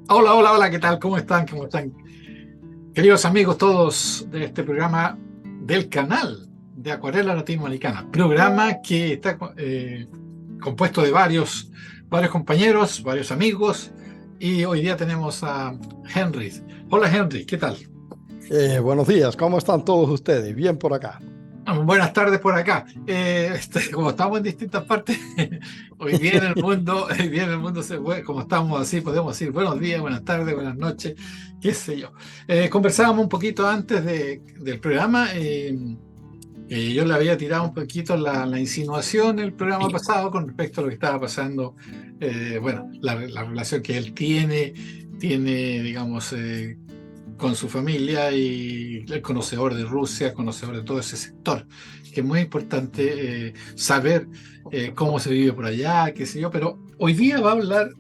Hola, hola, hola, ¿qué tal? ¿Cómo están? ¿Cómo están? Queridos amigos todos de este programa del canal de Acuarela Latinoamericana, programa que está compuesto de varios compañeros, varios amigos, y hoy día tenemos a Henry. Hola Henry, ¿qué tal? Buenos días, ¿cómo están todos ustedes? Bien por acá. Buenas tardes por acá. Como estamos en distintas partes, hoy día en el mundo como estamos así, podemos decir buenos días, buenas tardes, buenas noches, qué sé yo. Conversábamos un poquito antes del programa. Yo le había tirado un poquito la insinuación el programa pasado con respecto a lo que estaba pasando. Bueno, la relación que él tiene, digamos, con su familia y el conocedor de Rusia, conocedor de todo ese sector, que es muy importante saber cómo se vive por allá, qué sé yo, pero hoy día va a hablar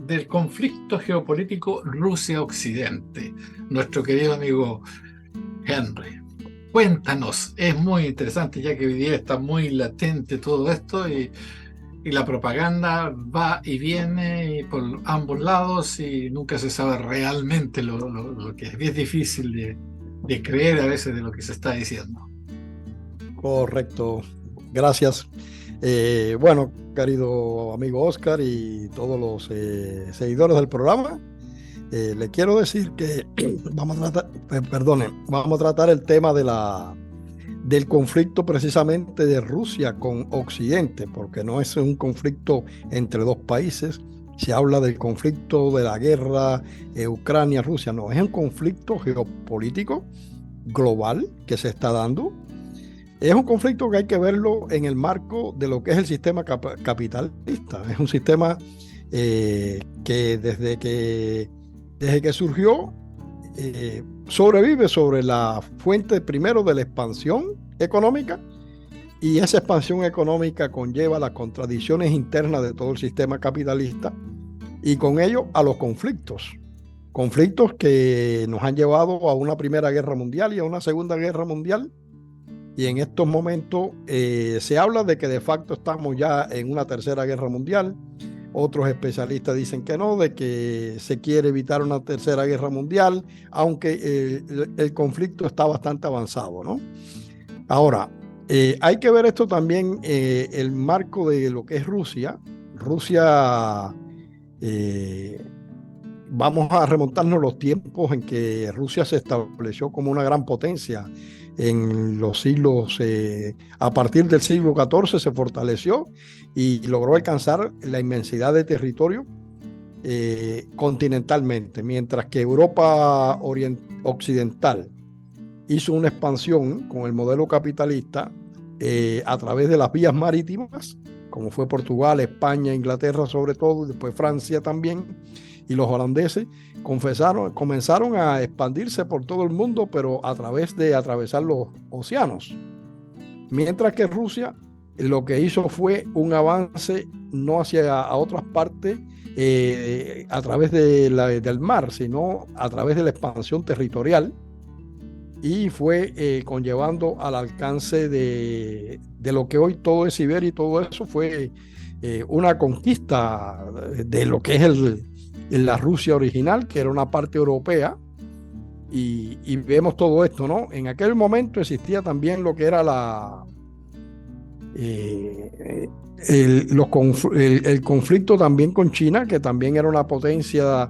del conflicto geopolítico Rusia-Occidente, nuestro querido amigo Henry. Cuéntanos, es muy interesante ya que hoy día está muy latente todo esto y la propaganda va y viene y por ambos lados y nunca se sabe realmente lo que es. Es difícil de creer a veces de lo que se está diciendo. Correcto, gracias. Bueno, querido amigo Oscar y todos los seguidores del programa, le quiero decir que vamos a tratar, vamos a tratar el tema del conflicto precisamente de Rusia con Occidente, porque no es un conflicto entre dos países. Se habla del conflicto de la guerra Ucrania-Rusia, no, es un conflicto geopolítico global que se está dando. Es un conflicto que hay que verlo en el marco de lo que es el sistema capitalista. Es un sistema que desde que surgió sobrevive sobre la fuente primero de la expansión económica, y esa expansión económica conlleva las contradicciones internas de todo el sistema capitalista y con ello a los conflictos. Conflictos que nos han llevado a una primera guerra mundial y a una segunda guerra mundial, y en estos momentos se habla de que de facto estamos ya en una tercera guerra mundial. Otros especialistas dicen que no, de que se quiere evitar una tercera guerra mundial, aunque el conflicto está bastante avanzado, ¿no? Ahora, hay que ver esto también, el marco de lo que es Rusia. Rusia, eh, vamos a remontarnos los tiempos en que Rusia se estableció como una gran potencia en los siglos, a partir del siglo XIV se fortaleció y logró alcanzar la inmensidad de territorio continentalmente, mientras que Europa occidental hizo una expansión con el modelo capitalista a través de las vías marítimas, como fue Portugal, España, Inglaterra sobre todo, y después Francia también, y los holandeses comenzaron a expandirse por todo el mundo, pero a través de atravesar los océanos. Mientras que Rusia lo que hizo fue un avance no hacia a otras partes a través del mar, sino a través de la expansión territorial, y fue conllevando al alcance de lo que hoy todo es Siberia, y todo eso fue una conquista de lo que es la Rusia original, que era una parte europea, y vemos todo esto, ¿no? En aquel momento existía también lo que era eh, el conflicto también con China, que también era una potencia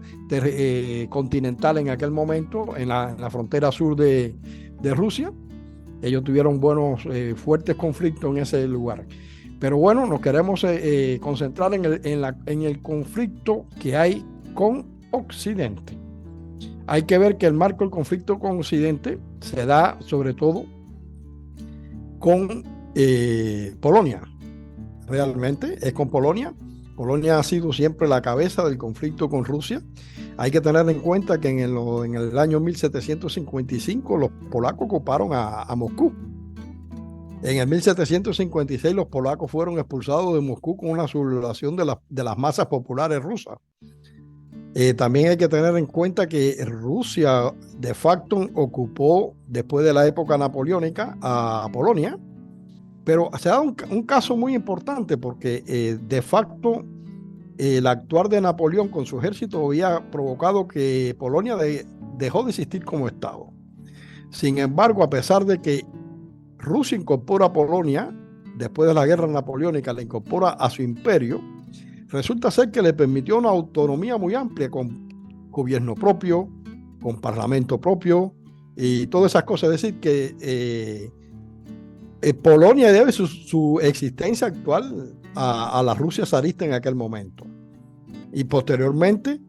continental en aquel momento, en la frontera sur de Rusia. Ellos tuvieron fuertes conflictos en ese lugar. Pero bueno, nos queremos concentrar en el conflicto que hay con Occidente. Hay que ver que el marco del conflicto con Occidente se da sobre todo con Polonia. Realmente es con Polonia. Polonia ha sido siempre la cabeza del conflicto con Rusia. Hay que tener en cuenta que en el año 1755 los polacos ocuparon a Moscú. En el 1756 los polacos fueron expulsados de Moscú con una sublevación de las masas populares rusas. También hay que tener en cuenta que Rusia de facto ocupó después de la época napoleónica a Polonia, pero se da un caso muy importante porque de facto el actuar de Napoleón con su ejército había provocado que Polonia dejó de existir como Estado. Sin embargo, a pesar de que Rusia incorpora a Polonia, después de la guerra napoleónica, la incorpora a su imperio, resulta ser que le permitió una autonomía muy amplia, con gobierno propio, con parlamento propio y todas esas cosas. Es decir, que Polonia debe su existencia actual a la Rusia zarista en aquel momento. Y posteriormente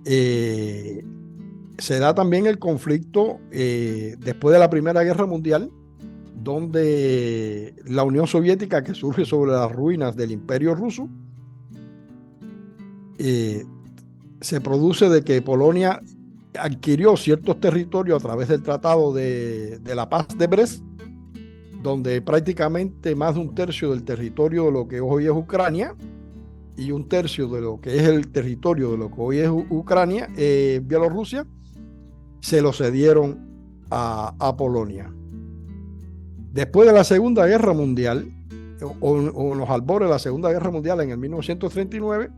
se da también el conflicto después de la Primera Guerra Mundial, donde la Unión Soviética, que surge sobre las ruinas del Imperio Ruso, se produce de que Polonia adquirió ciertos territorios a través del Tratado de la Paz de Brest, donde prácticamente más de un tercio del territorio de lo que hoy es Ucrania y un tercio de lo que es el territorio de lo que hoy es Ucrania, Bielorrusia, se lo cedieron a Polonia. Después de la Segunda Guerra Mundial, o en los albores de la Segunda Guerra Mundial, en el 1939,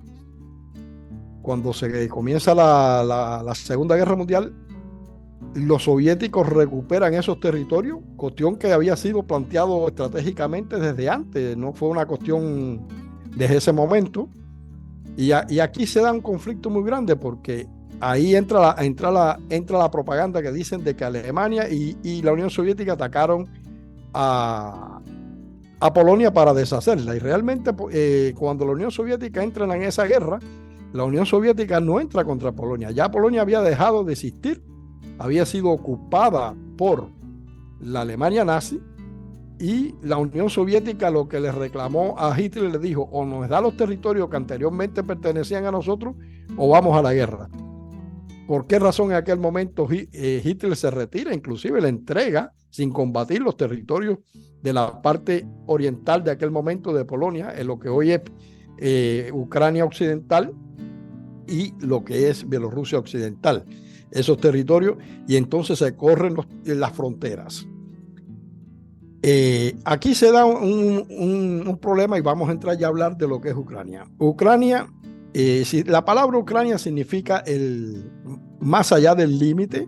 cuando se comienza la Segunda Guerra Mundial, los soviéticos recuperan esos territorios, cuestión que había sido planteado estratégicamente desde antes, no fue una cuestión desde ese momento. Y aquí se da un conflicto muy grande, porque ahí entra la propaganda que dicen de que Alemania y la Unión Soviética atacaron a Polonia para deshacerla. Y realmente cuando la Unión Soviética entra en esa guerra, la Unión Soviética no entra contra Polonia. Ya Polonia había dejado de existir, había sido ocupada por la Alemania nazi, y la Unión Soviética lo que le reclamó a Hitler, le dijo: o nos da los territorios que anteriormente pertenecían a nosotros, o vamos a la guerra. ¿Por qué razón en aquel momento Hitler se retira? Inclusive le entrega sin combatir los territorios de la parte oriental de aquel momento de Polonia, en lo que hoy es Ucrania occidental y lo que es Bielorrusia occidental, esos territorios, y entonces se corren las fronteras. Aquí se da un problema, y vamos a entrar ya a hablar de lo que es Ucrania. Ucrania, la palabra Ucrania significa más allá del límite,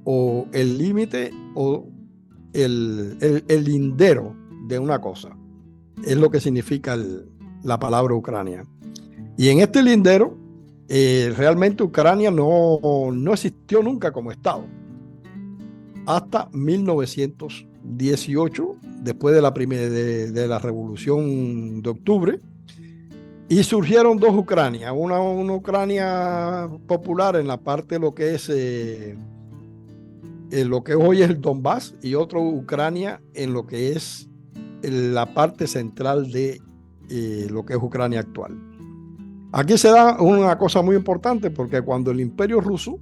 o el límite, o el lindero de una cosa. Es lo que significa la palabra Ucrania. Y en este lindero, realmente Ucrania no existió nunca como Estado. Hasta 1918, después de la Revolución de Octubre, y surgieron dos Ucranias, una Ucrania popular en la parte de lo que es lo que hoy es el Donbass, y otra Ucrania en lo que es la parte central de lo que es Ucrania actual. Aquí se da una cosa muy importante, porque cuando el Imperio Ruso,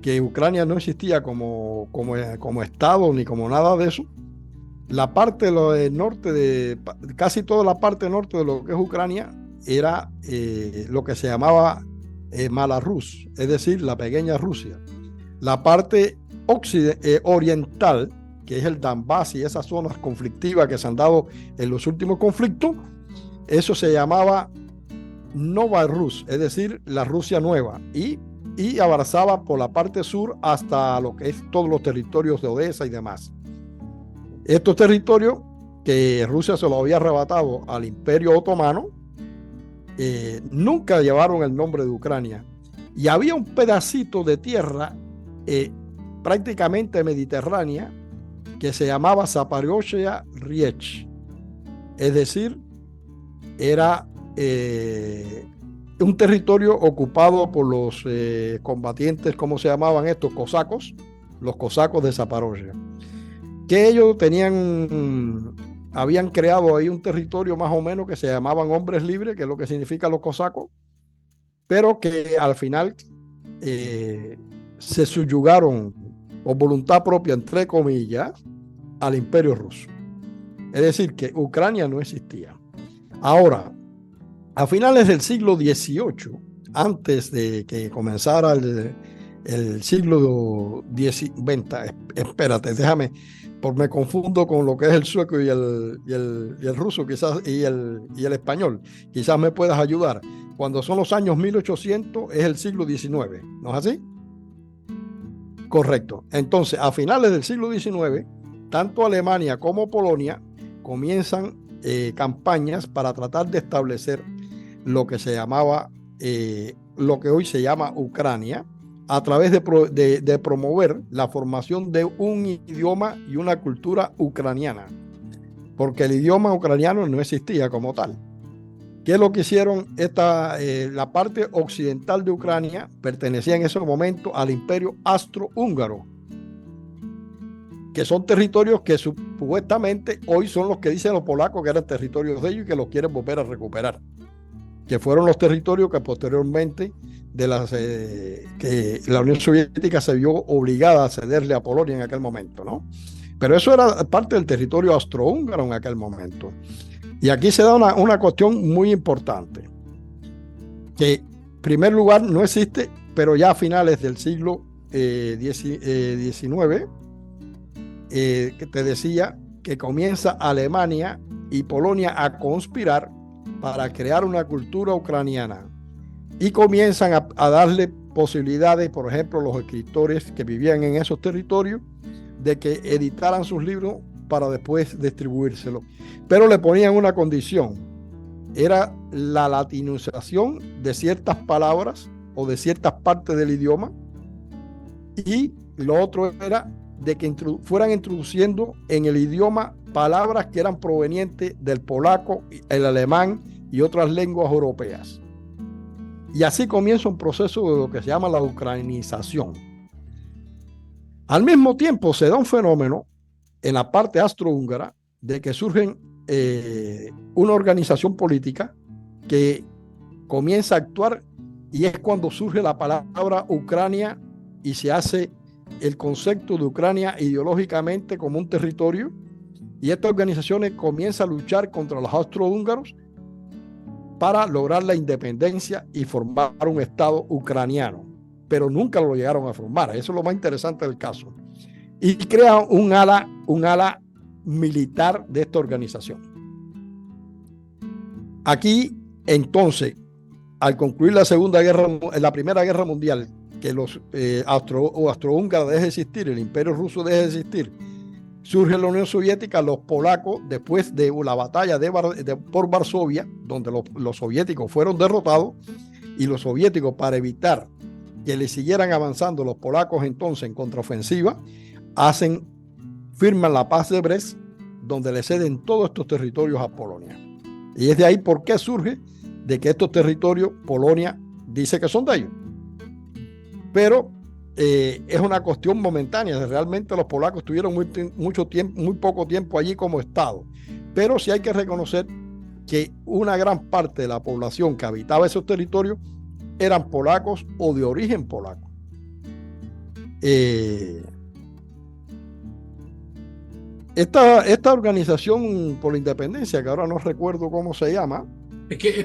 que Ucrania no existía como Estado ni como nada de eso, la parte del norte, casi toda la parte norte de lo que es Ucrania, era lo que se llamaba Malarus, es decir, la pequeña Rusia. La parte oriental, que es el Donbass y esas zonas conflictivas que se han dado en los últimos conflictos, eso se llamaba Nova Rus, es decir, la Rusia nueva, y avanzaba por la parte sur hasta lo que es todos los territorios de Odessa y demás. Estos territorios que Rusia se los había arrebatado al Imperio Otomano, nunca llevaron el nombre de Ucrania, y había un pedacito de tierra prácticamente mediterránea que se llamaba Zaporozhye Riech, es decir, era un territorio ocupado por los combatientes, ¿cómo se llamaban estos? Cosacos, los cosacos de Zaporozhye, que ellos habían creado ahí un territorio más o menos que se llamaban hombres libres, que es lo que significa los cosacos, pero que al final se subyugaron por voluntad propia, entre comillas, al Imperio Ruso. Es decir, que Ucrania no existía. Ahora, a finales del siglo XVIII, antes de que comenzara el siglo XX. Espérate, déjame, porque me confundo con lo que es el sueco y el ruso, quizás, y el español. Quizás me puedas ayudar. Cuando son los años 1800 es el siglo XIX, ¿no es así? Correcto. Entonces, a finales del siglo XIX, tanto Alemania como Polonia comienzan campañas para tratar de establecer lo que se llamaba, lo que hoy se llama Ucrania, a través de promover la formación de un idioma y una cultura ucraniana, porque el idioma ucraniano no existía como tal. ¿Qué es lo que hicieron? La parte occidental de Ucrania pertenecía en ese momento al imperio austrohúngaro, que son territorios que supuestamente hoy son los que dicen los polacos que eran territorios de ellos y que los quieren volver a recuperar, que fueron los territorios que posteriormente que la Unión Soviética se vio obligada a cederle a Polonia en aquel momento, ¿no? Pero eso era parte del territorio austrohúngaro en aquel momento. Y aquí se da una cuestión muy importante, que en primer lugar no existe, pero ya a finales del siglo XIX, que te decía que comienza Alemania y Polonia a conspirar para crear una cultura ucraniana y comienzan a darle posibilidades, por ejemplo, los escritores que vivían en esos territorios, de que editaran sus libros para después distribuírselo. Pero le ponían una condición, era la latinización de ciertas palabras o de ciertas partes del idioma, y lo otro era de que fueran introduciendo en el idioma palabras que eran provenientes del polaco, el alemán y otras lenguas europeas. Y así comienza un proceso de lo que se llama la ucranización. Al mismo tiempo se da un fenómeno en la parte austrohúngara de que surge una organización política que comienza a actuar, y es cuando surge la palabra Ucrania y se hace el concepto de Ucrania ideológicamente como un territorio, y estas organizaciones comienzan a luchar contra los austrohúngaros para lograr la independencia y formar un estado ucraniano, pero nunca lo llegaron a formar. Eso es lo más interesante del caso. Y crean un ala militar de esta organización. Aquí, entonces, al concluir la Primera Guerra Mundial, que los austrohúngaros deja de existir, el Imperio Ruso deja de existir, surge la Unión Soviética, los polacos, después de la batalla por Varsovia, donde los soviéticos fueron derrotados, y los soviéticos, para evitar que le siguieran avanzando los polacos entonces en contraofensiva, firman la paz de Brest, donde le ceden todos estos territorios a Polonia. Y es de ahí por qué surge de que estos territorios Polonia dice que son de ellos. Pero es una cuestión momentánea. Realmente los polacos tuvieron muy poco tiempo allí como Estado. Pero sí hay que reconocer que una gran parte de la población que habitaba esos territorios eran polacos o de origen polaco. Esta organización por la independencia, que ahora no recuerdo cómo se llama.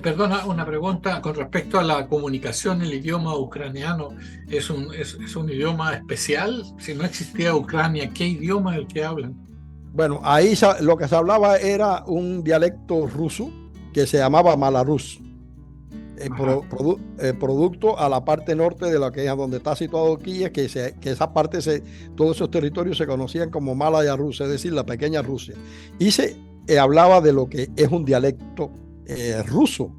Perdona, una pregunta con respecto a la comunicación. El idioma ucraniano es un idioma especial. Si no existía Ucrania, ¿qué idioma es el que hablan? Bueno, ahí lo que se hablaba era un dialecto ruso que se llamaba malarus, producto a la parte norte de la que es donde está situado Kiev, que esa parte, todos esos territorios se conocían como Malaya Rusia, es decir, la pequeña Rusia. Y se hablaba de lo que es un dialecto ruso,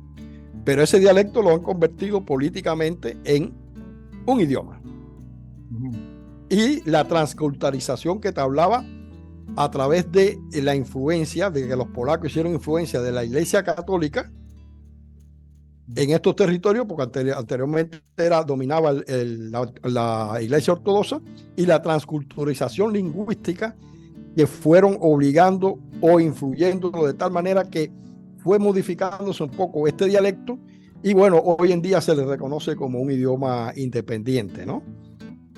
pero ese dialecto lo han convertido políticamente en un idioma. Y la transculturalización que te hablaba a través de la influencia, de que los polacos hicieron influencia de la Iglesia Católica en estos territorios, porque anteriormente dominaba la Iglesia Ortodoxa, y la transculturalización lingüística que fueron obligando o influyendo de tal manera que fue modificándose un poco este dialecto, y bueno, hoy en día se le reconoce como un idioma independiente, ¿no?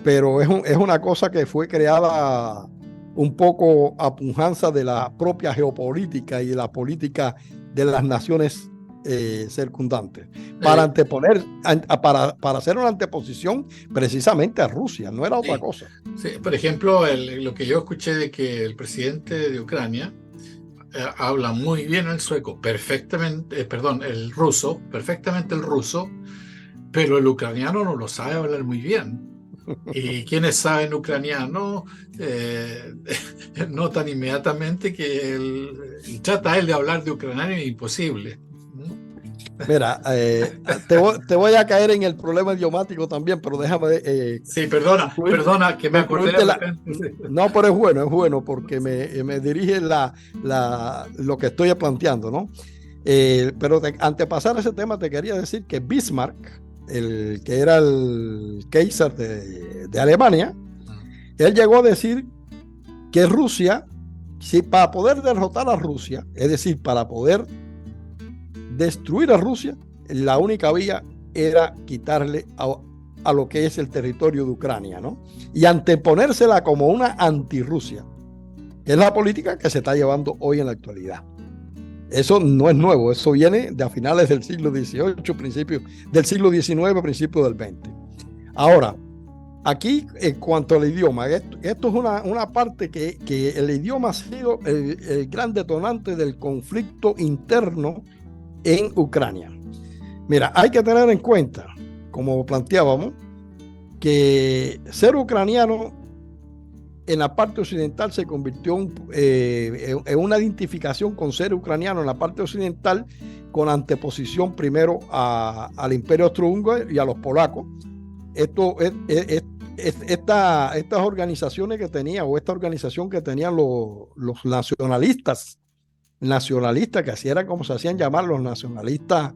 Pero es una cosa que fue creada un poco a pujanza de la propia geopolítica y de la política de las naciones circundantes para anteponer, para hacer una anteposición precisamente a Rusia, no era otra cosa. Sí. Por ejemplo, lo que yo escuché de que el presidente de Ucrania habla muy bien el sueco, perfectamente, perdón, el ruso, perfectamente el ruso, pero el ucraniano no lo sabe hablar muy bien. Y quienes saben ucraniano notan inmediatamente que trata él de hablar de ucraniano es imposible. Mira, te voy a caer en el problema idiomático también, pero déjame sí, perdona que me acordé de repente. No, pero es bueno porque me dirige lo que estoy planteando, ¿no? Pero antes de pasar a ese tema, te quería decir que Bismarck, el que era el Kaiser de Alemania, él llegó a decir que Rusia, si para poder derrotar a Rusia, es decir, para poder destruir a Rusia, la única vía era quitarle a lo que es el territorio de Ucrania, ¿no? Y anteponérsela como una antirrusia, que es la política que se está llevando hoy en la actualidad. Eso no es nuevo, eso viene de a finales del siglo XVIII, principios del siglo XIX, principios del XX. Ahora, aquí en cuanto al idioma, esto es una parte que el idioma ha sido el gran detonante del conflicto interno en Ucrania. Mira, hay que tener en cuenta, como planteábamos, que ser ucraniano en la parte occidental se convirtió en una identificación con ser ucraniano en la parte occidental, con anteposición primero al Imperio Austrohúngaro y a los polacos. Estas organizaciones que tenía, o esta organización que tenían los nacionalistas, que así era como se hacían llamar los nacionalistas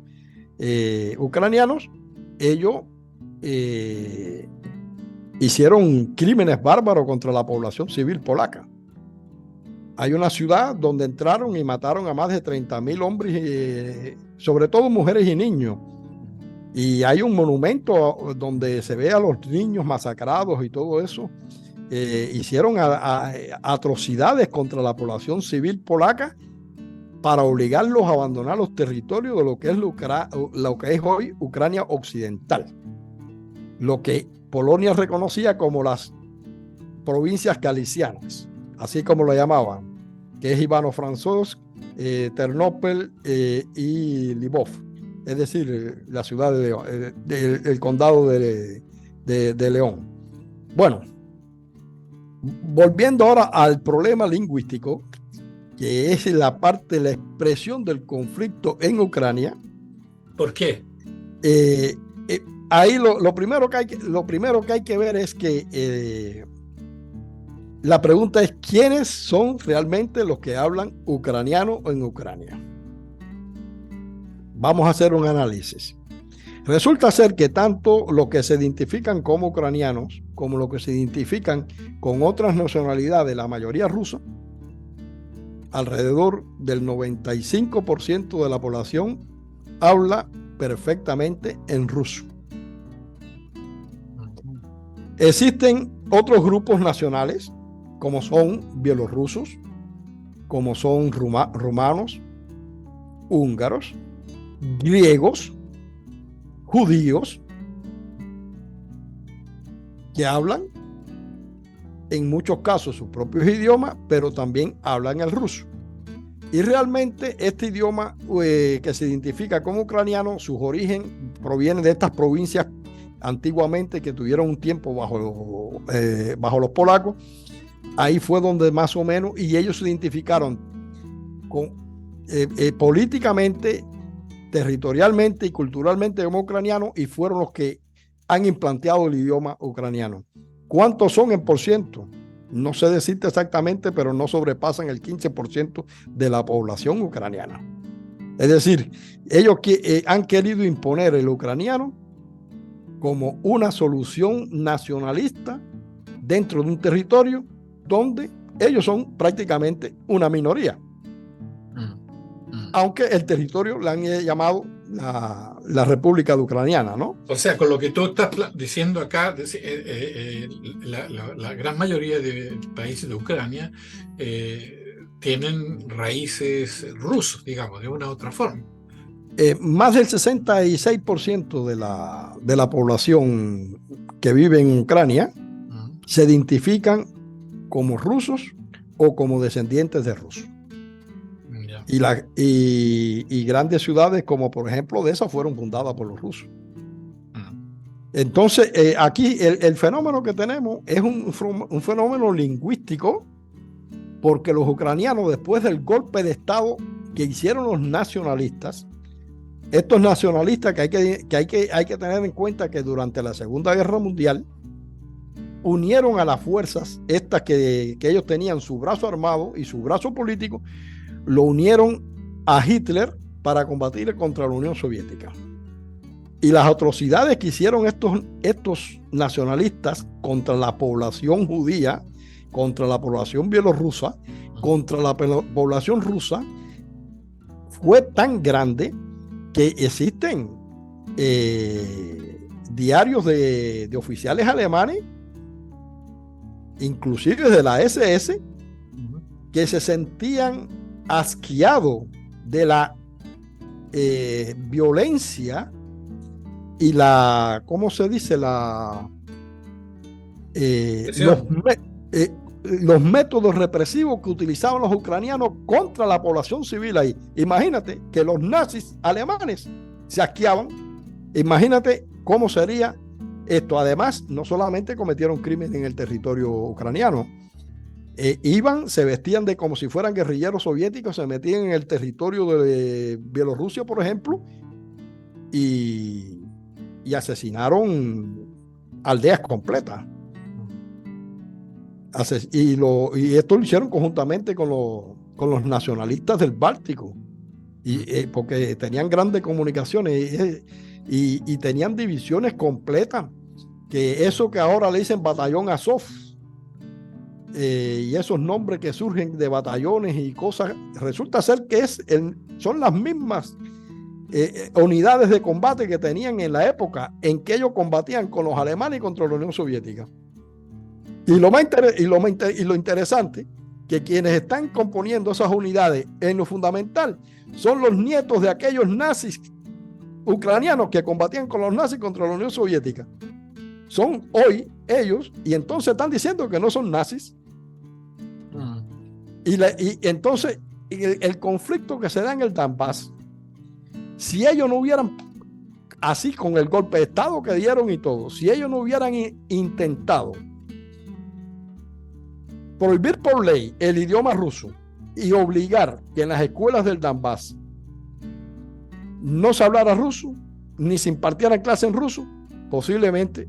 ucranianos, ellos hicieron crímenes bárbaros contra la población civil polaca. Hay una ciudad donde entraron y mataron a más de 30.000 hombres, sobre todo mujeres y niños. Y hay un monumento donde se ve a los niños masacrados y todo eso. Hicieron atrocidades contra la población civil polaca para obligarlos a abandonar los territorios de lo que es hoy Ucrania occidental. Lo que Polonia reconocía como las provincias galicianas, así como lo llamaban, que es Ivano-Frankivsk, Ternópil y Lvov, es decir, la ciudad del condado de León. Bueno, volviendo ahora al problema lingüístico, que es la parte de la expresión del conflicto en Ucrania. ¿Por qué? Ahí lo primero que hay que ver es que la pregunta es: ¿quiénes son realmente los que hablan ucraniano en Ucrania? Vamos a hacer un análisis. Resulta ser que tanto los que se identifican como ucranianos como los que se identifican con otras nacionalidades, la mayoría rusa, alrededor del 95% de la población habla perfectamente en ruso. Existen otros grupos nacionales, como son bielorrusos, como son rumanos, húngaros, griegos, judíos, que hablan en muchos casos sus propios idiomas, pero también hablan el ruso. Y realmente este idioma que se identifica como ucraniano, sus orígenes provienen de estas provincias antiguamente que tuvieron un tiempo bajo los polacos. Ahí fue donde más o menos, y ellos se identificaron políticamente, territorialmente y culturalmente como ucranianos, y fueron los que han implanteado el idioma ucraniano. ¿Cuántos son en por ciento? No sé decirte exactamente, pero no sobrepasan el 15% de la población ucraniana. Es decir, ellos han querido imponer el ucraniano como una solución nacionalista dentro de un territorio donde ellos son prácticamente una minoría. Aunque el territorio le han llamado la República de Ucraniana, ¿no? O sea, con lo que tú estás diciendo acá, la gran mayoría de países de Ucrania tienen raíces rusas, digamos, de una u otra forma. más del 66% de la población que vive en Ucrania se identifican como rusos o como descendientes de rusos. Yeah. Y grandes ciudades como por ejemplo de esas fueron fundadas por los rusos. Entonces aquí el fenómeno que tenemos es un fenómeno lingüístico, porque los ucranianos, después del golpe de Estado que hicieron los nacionalistas, estos nacionalistas que hay que tener en cuenta que durante la Segunda Guerra Mundial unieron a las fuerzas estas que ellos tenían su brazo armado y su brazo político, lo unieron a Hitler para combatir contra la Unión Soviética. Y las atrocidades que hicieron estos nacionalistas contra la población judía, contra la población bielorrusa, contra la población rusa, fue tan grande que existen diarios de oficiales alemanes, inclusive de la SS, que se sentían asqueados de la violencia y la, ¿cómo se dice? Los métodos represivos que utilizaban los ucranianos contra la población civil ahí. Imagínate que los nazis alemanes se asqueaban. Imagínate cómo sería esto. Además, no solamente cometieron crímenes en el territorio ucraniano, se vestían de como si fueran guerrilleros soviéticos, se metían en el territorio de Bielorrusia, por ejemplo, y asesinaron aldeas completas. Y esto lo hicieron conjuntamente con los nacionalistas del Báltico, porque tenían grandes comunicaciones y tenían divisiones completas, que eso que ahora le dicen batallón Azov, y esos nombres que surgen de batallones y cosas, resulta ser que son las mismas unidades de combate que tenían en la época en que ellos combatían con los alemanes contra la Unión Soviética. Y lo interesante, que quienes están componiendo esas unidades en lo fundamental son los nietos de aquellos nazis ucranianos que combatían con los nazis contra la Unión Soviética. Son hoy ellos, y entonces están diciendo que no son nazis. Y entonces el conflicto que se da en el Donbass, si ellos no hubieran, así con el golpe de Estado que dieron y todo, si ellos no hubieran intentado prohibir por ley el idioma ruso y obligar que en las escuelas del Donbass no se hablara ruso, ni se impartiera clase en ruso, posiblemente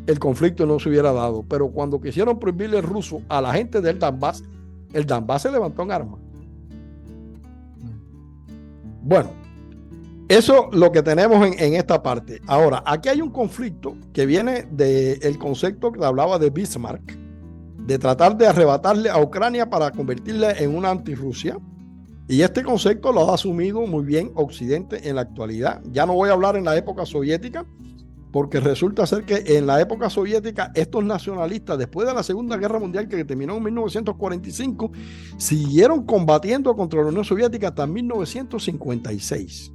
el conflicto no se hubiera dado. Pero cuando quisieron prohibirle el ruso a la gente del Donbass, el Donbass se levantó en armas. Bueno, eso es lo que tenemos en esta parte. Ahora, aquí hay un conflicto que viene del concepto que hablaba de Bismarck, de tratar de arrebatarle a Ucrania para convertirla en una antirrusia. Y este concepto lo ha asumido muy bien Occidente en la actualidad. Ya no voy a hablar en la época soviética, porque resulta ser que en la época soviética estos nacionalistas, después de la Segunda Guerra Mundial, que terminó en 1945, siguieron combatiendo contra la Unión Soviética hasta 1956.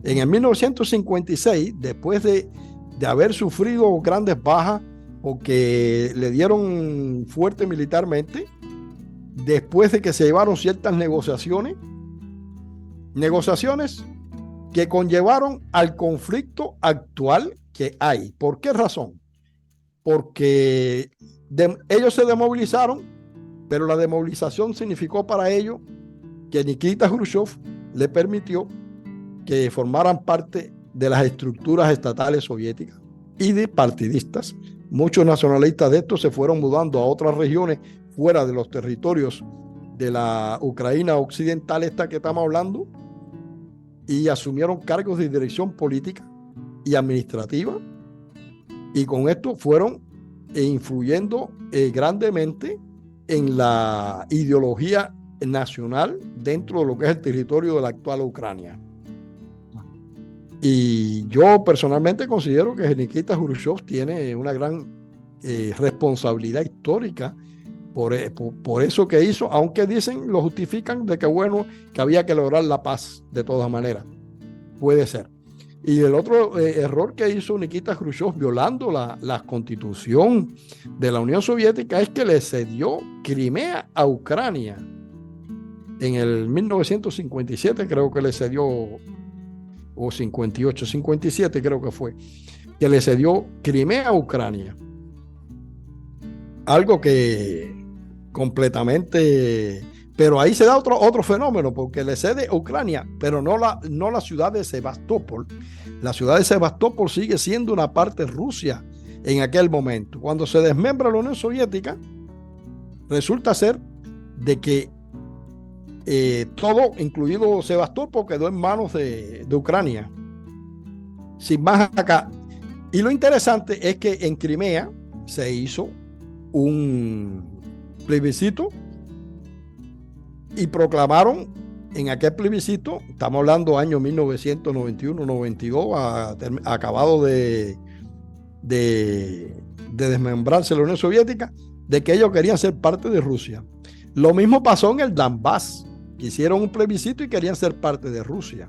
En el 1956, después de haber sufrido grandes bajas, porque le dieron fuerte militarmente, después de que se llevaron ciertas negociaciones que conllevaron al conflicto actual que hay. ¿Por qué razón? Porque ellos se desmovilizaron, pero la desmovilización significó para ellos que Nikita Khrushchev le permitió que formaran parte de las estructuras estatales soviéticas y de partidistas. Muchos nacionalistas de estos se fueron mudando a otras regiones fuera de los territorios de la Ucrania occidental, esta que estamos hablando, y asumieron cargos de dirección política y administrativa, y con esto fueron influyendo grandemente en la ideología nacional dentro de lo que es el territorio de la actual Ucrania. Y yo personalmente considero que Nikita Khrushchev tiene una gran responsabilidad histórica por eso que hizo, aunque dicen, lo justifican de que bueno, que había que lograr la paz de todas maneras. puede ser. Y el otro error que hizo Nikita Khrushchev violando la constitución de la Unión Soviética es que le cedió Crimea a Ucrania. En el 1957 creo que le cedió, o 58, 57 creo que fue, que le cedió Crimea a Ucrania. Algo que completamente... Pero ahí se da otro fenómeno, porque le cede a Ucrania, pero no la ciudad de Sebastopol. La ciudad de Sebastopol sigue siendo una parte de Rusia en aquel momento. Cuando se desmembra la Unión Soviética, resulta ser de que todo, incluido Sebastopol, quedó en manos de Ucrania. Sin más acá. Y lo interesante es que en Crimea se hizo un plebiscito y proclamaron en aquel plebiscito, estamos hablando año 1991-92, acabado de desmembrarse la Unión Soviética, de que ellos querían ser parte de Rusia. Lo mismo pasó en el Donbass, que hicieron un plebiscito y querían ser parte de Rusia.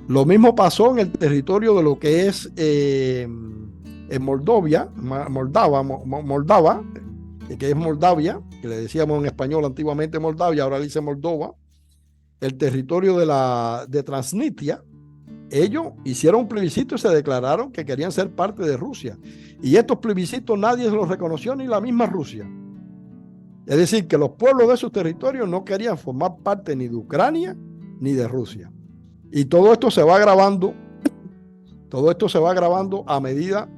Lo mismo pasó en el territorio de lo que es en Moldavia, que es Moldavia, que le decíamos en español antiguamente Moldavia, ahora le dice Moldova, el territorio de Transnistria. Ellos hicieron un plebiscito y se declararon que querían ser parte de Rusia. Y estos plebiscitos nadie los reconoció, ni la misma Rusia. Es decir, que los pueblos de esos territorios no querían formar parte ni de Ucrania ni de Rusia. Y todo esto se va agravando a medida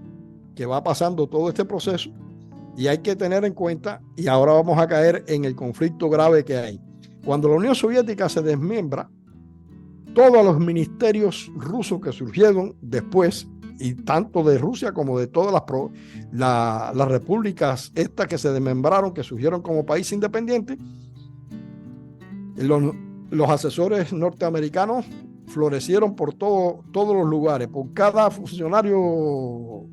que va pasando todo este proceso. Y hay que tener en cuenta, y ahora vamos a caer en el conflicto grave que hay. Cuando la Unión Soviética se desmembra, todos los ministerios rusos que surgieron después, y tanto de Rusia como de todas las repúblicas estas que se desmembraron, que surgieron como país independiente, los asesores norteamericanos florecieron por todos los lugares. Por cada funcionario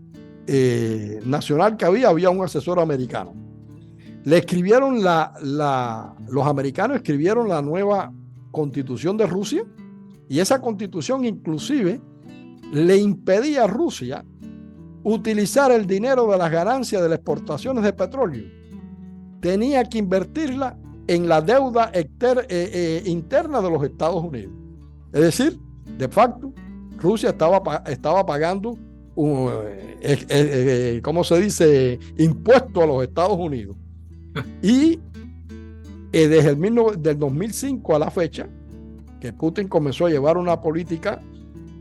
nacional que había un asesor americano. Le escribieron los americanos escribieron la nueva constitución de Rusia, y esa constitución inclusive le impedía a Rusia utilizar el dinero de las ganancias de las exportaciones de petróleo. Tenía que invertirla en la deuda interna de los Estados Unidos. Es decir, de facto, Rusia estaba pagando ¿cómo se dice? Impuesto a los Estados Unidos. Y desde del 2005 a la fecha, que Putin comenzó a llevar una política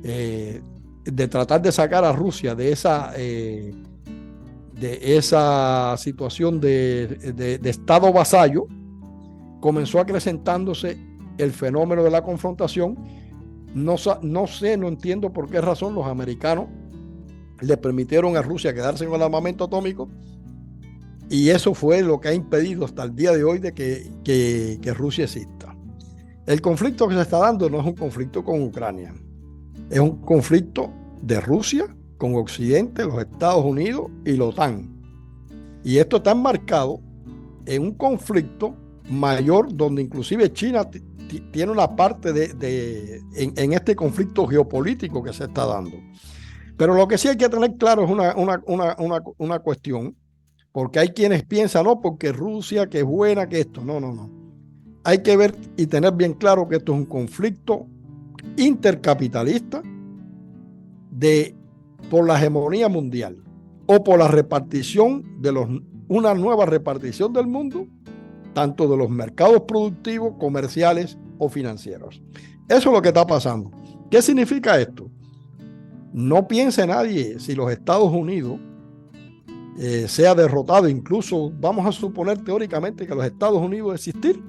de tratar de sacar a Rusia de esa situación de estado vasallo, comenzó acrecentándose el fenómeno de la confrontación. No entiendo por qué razón los americanos le permitieron a Rusia quedarse con el armamento atómico, y eso fue lo que ha impedido hasta el día de hoy de que Rusia exista. El conflicto que se está dando no es un conflicto con Ucrania, es un conflicto de Rusia con Occidente, los Estados Unidos y la OTAN. Y esto está enmarcado en un conflicto mayor donde inclusive China tiene una parte en este conflicto geopolítico que se está dando. Pero lo que sí hay que tener claro es una cuestión, porque hay quienes piensan, no, porque Rusia, que es buena, que esto. No. Hay que ver y tener bien claro que esto es un conflicto intercapitalista por la hegemonía mundial o por la repartición una nueva repartición del mundo, tanto de los mercados productivos, comerciales o financieros. Eso es lo que está pasando. ¿Qué significa esto? No piense nadie si los Estados Unidos sea derrotado, incluso vamos a suponer teóricamente que los Estados Unidos existir,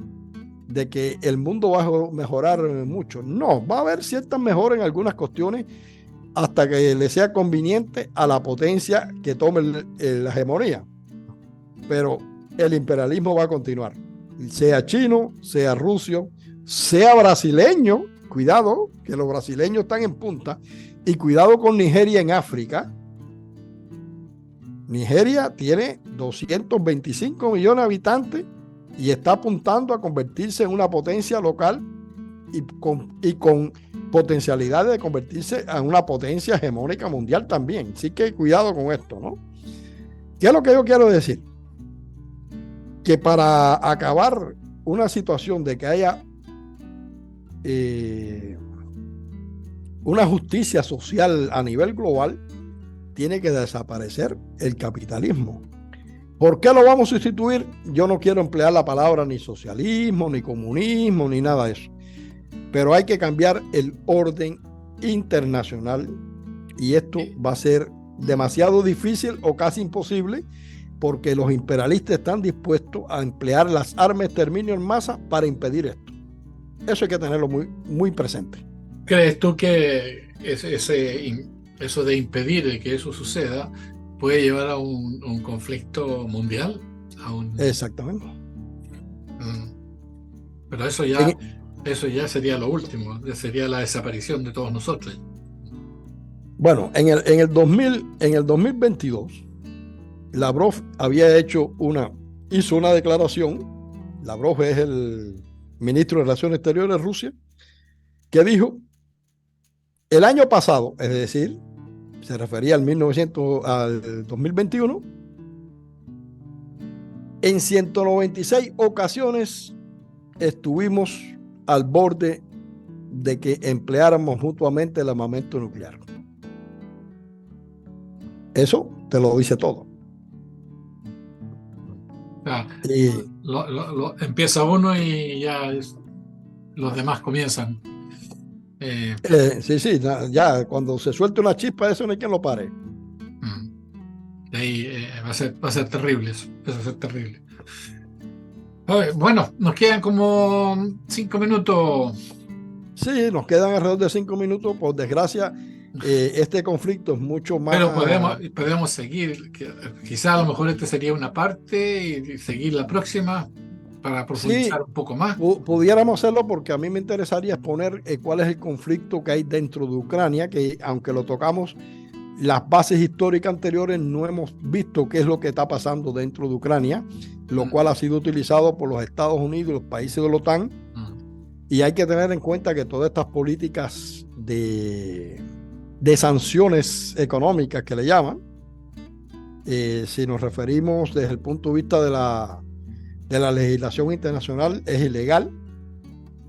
de que el mundo va a mejorar mucho. No, va a haber ciertas mejoras en algunas cuestiones hasta que le sea conveniente a la potencia que tome la hegemonía. Pero el imperialismo va a continuar, sea chino, sea ruso, sea brasileño. Cuidado, que los brasileños están en punta, y cuidado con Nigeria en África. Nigeria tiene 225 millones de habitantes y está apuntando a convertirse en una potencia local y con potencialidades de convertirse en una potencia hegemónica mundial también. Así que cuidado con esto, ¿no? ¿Qué es lo que yo quiero decir? Que para acabar una situación de que haya una justicia social a nivel global, tiene que desaparecer el capitalismo. ¿Por qué lo vamos a sustituir? Yo no quiero emplear la palabra ni socialismo, ni comunismo, ni nada de eso. Pero hay que cambiar el orden internacional y esto va a ser demasiado difícil o casi imposible porque los imperialistas están dispuestos a emplear las armas de exterminio en masa para impedir esto. Eso hay que tenerlo muy, muy presente. ¿Crees tú que eso de impedir que eso suceda puede llevar a un conflicto mundial? Exactamente. Pero eso ya sería lo último, sería la desaparición de todos nosotros. Bueno, en el 2022, Lavrov hizo una declaración. Lavrov es el ministro de Relaciones Exteriores de Rusia, que dijo, el año pasado, es decir, se refería al 2021, en 196 ocasiones estuvimos al borde de que empleáramos mutuamente el armamento nuclear. Eso te lo dice todo. Empieza uno y ya los demás comienzan. Sí, ya cuando se suelte una chispa, eso no hay quien lo pare. Ahí va a ser terrible eso. Va a ser terrible. Bueno, nos quedan como 5 minutos. Sí, nos quedan alrededor de 5 minutos. Por desgracia, este conflicto es mucho más... Pero podemos seguir. Quizá a lo mejor este sería una parte y seguir la próxima para profundizar un poco más. Pudiéramos hacerlo porque a mí me interesaría exponer cuál es el conflicto que hay dentro de Ucrania, que aunque lo tocamos, las bases históricas anteriores no hemos visto qué es lo que está pasando dentro de Ucrania, lo cual ha sido utilizado por los Estados Unidos y los países de la OTAN. Y hay que tener en cuenta que todas estas políticas de sanciones económicas que le llaman, si nos referimos desde el punto de vista de la legislación internacional, es ilegal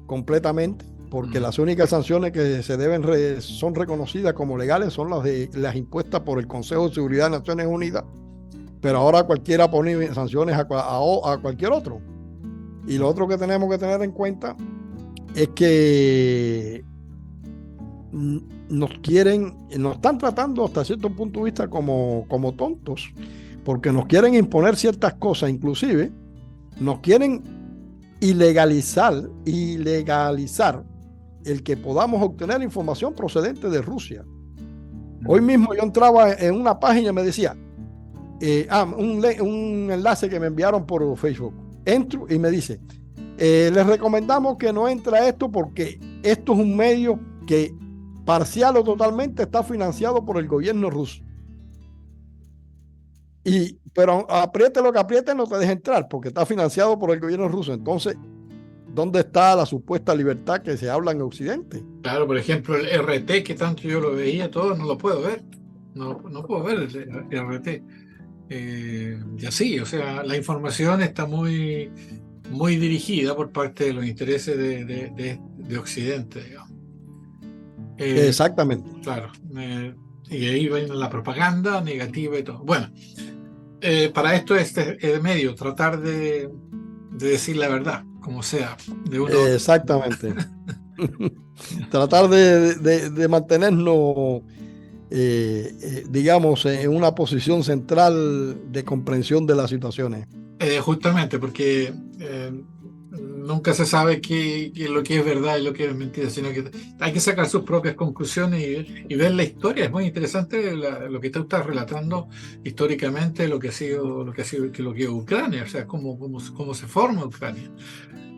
completamente, porque las únicas sanciones que se deben son reconocidas como legales son las impuestas por el Consejo de Seguridad de Naciones Unidas, pero ahora cualquiera pone sanciones a cualquier otro. Y lo otro que tenemos que tener en cuenta es que nos están tratando hasta cierto punto de vista como tontos, porque nos quieren imponer ciertas cosas, inclusive nos quieren ilegalizar el que podamos obtener información procedente de Rusia. Hoy mismo yo entraba en una página y me decía, un enlace que me enviaron por Facebook. Entro y me dice, les recomendamos que no entre a esto porque esto es un medio que parcial o totalmente está financiado por el gobierno ruso. Pero apriete lo que apriete, no te deja entrar porque está financiado por el gobierno ruso. Entonces, ¿dónde está la supuesta libertad que se habla en Occidente? Claro, por ejemplo, el RT, que tanto yo lo veía, todo, no lo puedo ver. No puedo ver el RT. Y así, o sea, la información está muy, muy dirigida por parte de los intereses de Occidente, digamos. Exactamente. Claro. Y ahí viene la propaganda negativa y todo. Bueno, para esto es medio, tratar de decir la verdad, como sea. Exactamente. Tratar de mantenernos, digamos, en una posición central de comprensión de las situaciones. Justamente, porque nunca se sabe qué lo que es verdad y lo que es mentira, sino que hay que sacar sus propias conclusiones y ver la historia. Es muy interesante lo que tú estás relatando históricamente, lo que es Ucrania, o sea, cómo se forma Ucrania.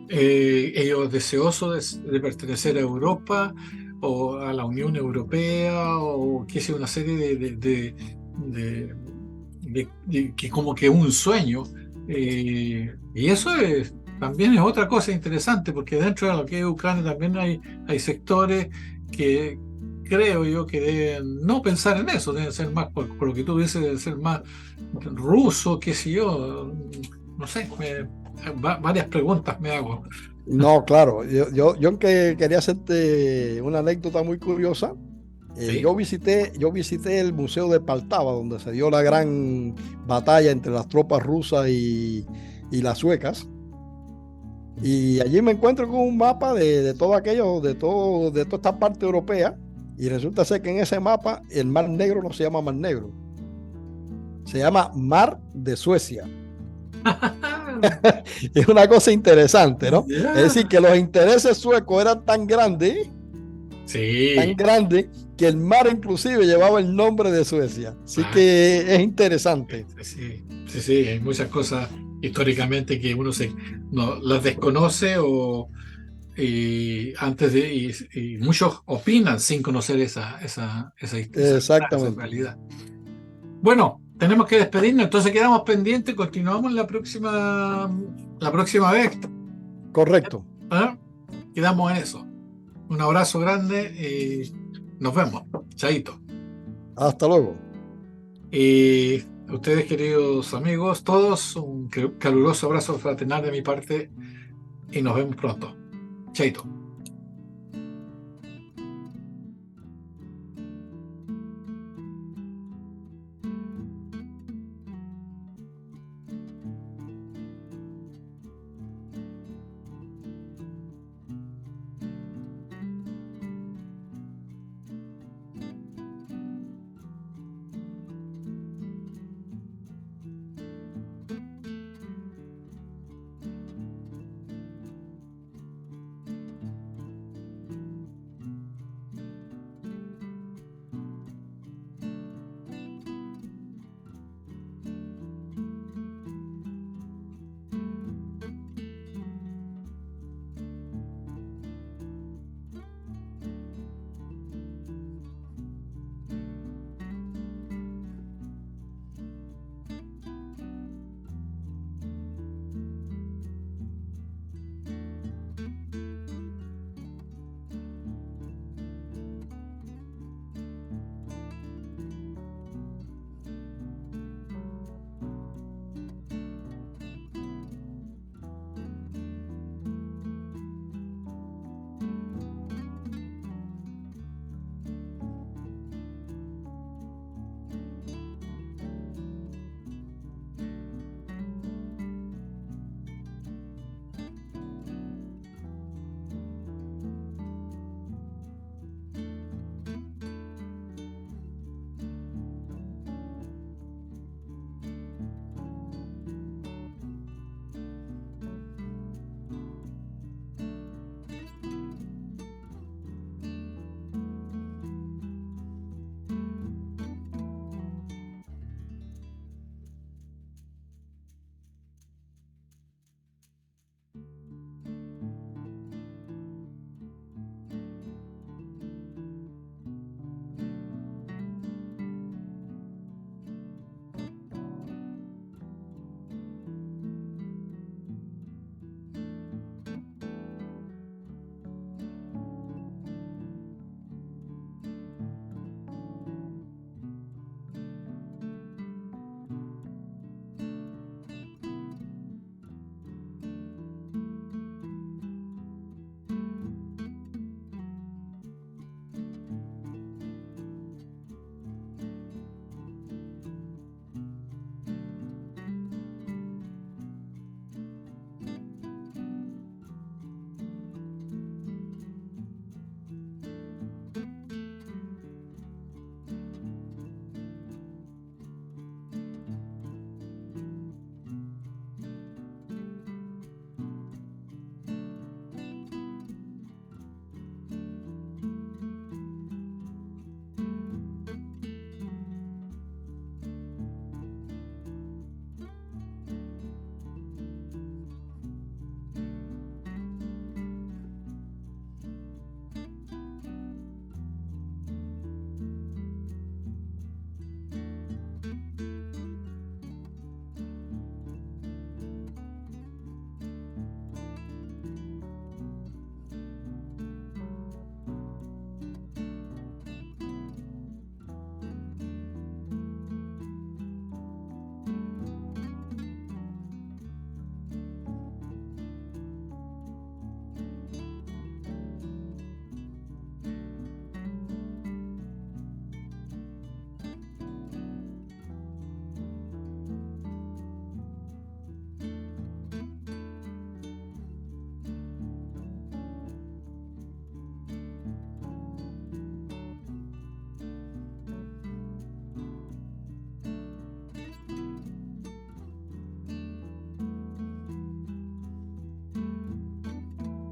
Ellos deseosos de pertenecer a Europa o a la Unión Europea o que sea una serie de que como que un sueño. Y eso también es otra cosa interesante, porque dentro de lo que es Ucrania también hay sectores que creo yo que deben no pensar en eso, deben ser más, por lo que tú dices, deben ser más ruso, qué sé yo, no sé, varias preguntas me hago. No, claro, yo que quería hacerte una anécdota muy curiosa. Sí. Yo visité el Museo de Poltava, donde se dio la gran batalla entre las tropas rusas y las suecas. Y allí me encuentro con un mapa de todo aquello, de toda esta parte europea. Y resulta ser que en ese mapa el Mar Negro no se llama Mar Negro, se llama Mar de Suecia. Es una cosa interesante, ¿no? Es Ya. decir, que los intereses suecos eran tan Sí, grandes, que el mar inclusive llevaba el nombre de Suecia. Así ah, que es interesante. sí, sí, sí, hay muchas cosas históricamente que uno no, las desconoce y muchos opinan sin conocer esa verdad, esa Exactamente. realidad. Bueno, tenemos que despedirnos, entonces quedamos pendientes, continuamos la próxima vez. Correcto. ¿Eh? Quedamos en eso. Un abrazo grande y nos vemos. Chaito. Hasta luego. Y a ustedes, queridos amigos, todos, un caluroso abrazo fraternal de mi parte y nos vemos pronto. Chaito.